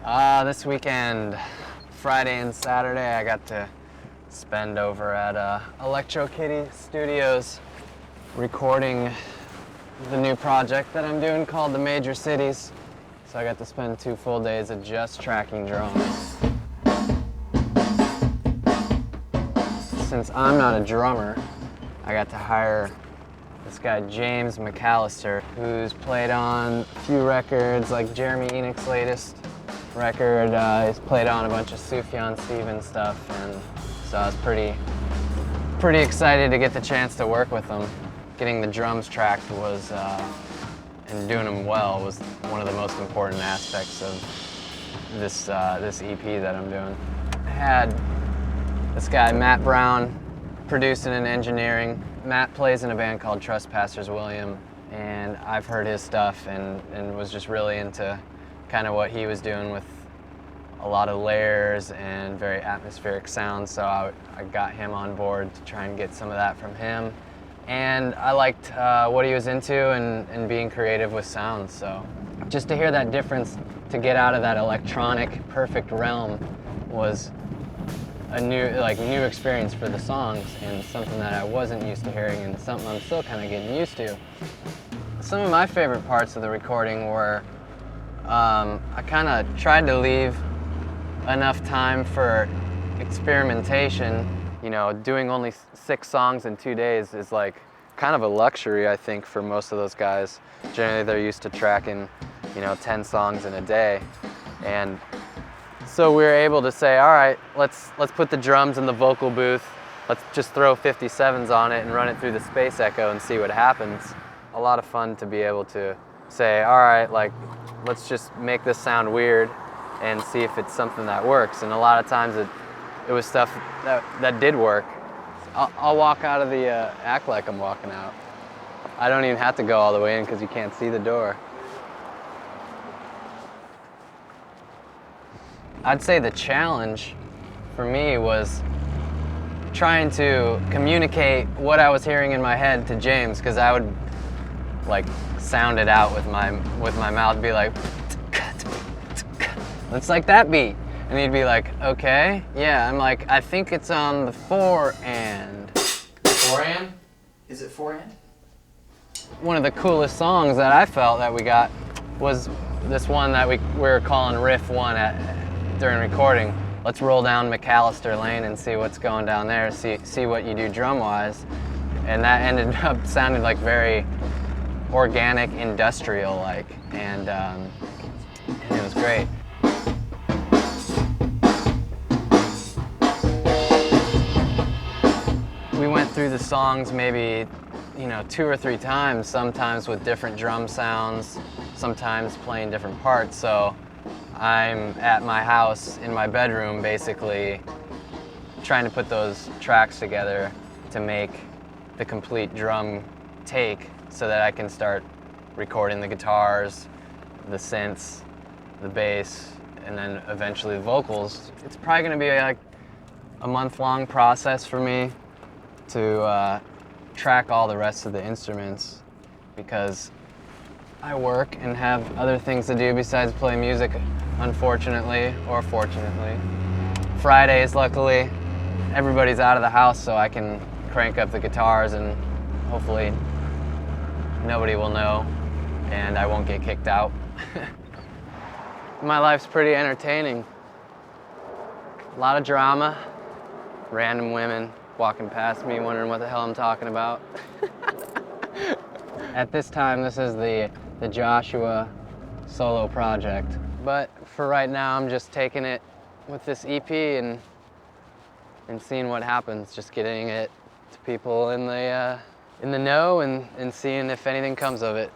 This weekend, Friday and Saturday, I got to spend over at Electrokitty Studios recording the new project that I'm doing called The Major Cities. So I got to spend 2 full days of just tracking drums. Since I'm not a drummer, I got to hire this guy James McAllister, who's played on a few records like Jeremy Enoch's latest record. He's played on a bunch of Sufjan Stevens stuff, and so I was pretty excited to get the chance to work with him. Getting the drums tracked was, and doing them well, was one of the most important aspects of this EP that I'm doing. I had this guy Matt Brown producing and engineering. Matt plays in a band called Trespassers William, and I've heard his stuff and was just really into kind of what he was doing with a lot of layers and very atmospheric sounds, so I got him on board to try and get some of that from him. And I liked what he was into and being creative with sounds, so just to hear that difference, to get out of that electronic perfect realm was a new experience for the songs, and something that I wasn't used to hearing and something I'm still kind of getting used to. Some of my favorite parts of the recording were I kind of tried to leave enough time for experimentation. You know, doing only 6 songs in 2 days is like kind of a luxury, I think, for most of those guys. Generally, they're used to tracking, 10 songs in a day. And so we were able to say, all right, let's put the drums in the vocal booth. Let's just throw 57s on it and run it through the space echo and see what happens. A lot of fun to be able to say, all right, let's just make this sound weird and see if it's something that works. And a lot of times it was stuff that did work. I'll walk out of the act like I'm walking out. I don't even have to go all the way in because you can't see the door. I'd say the challenge for me was trying to communicate what I was hearing in my head to James, because I would sound it out with my mouth, be like, it's like that beat. And he'd be like, okay, yeah. I'm like, I think it's on the 4 and. 4 and? Is it 4 and? One of the coolest songs that I felt that we got was this one that we were calling Riff 1 during recording. Let's roll down McAllister Lane and see what's going down there, see what you do drum-wise. And that ended up sounding like very organic, industrial-like, and it was great. We went through the songs maybe 2 or 3 times, sometimes with different drum sounds, sometimes playing different parts. So I'm at my house in my bedroom basically trying to put those tracks together to make the complete drum take so that I can start recording the guitars, the synths, the bass, and then eventually the vocals. It's probably going to be like a month-long process for me to track all the rest of the instruments, because I work and have other things to do besides play music, unfortunately or fortunately. Fridays, luckily, everybody's out of the house, so I can crank up the guitars and hopefully nobody will know and I won't get kicked out. My life's pretty entertaining. A lot of drama, random women walking past me wondering what the hell I'm talking about. At this time, this is the Joshua solo project. But for right now, I'm just taking it with this EP and seeing what happens, just getting it to people in the know and seeing if anything comes of it.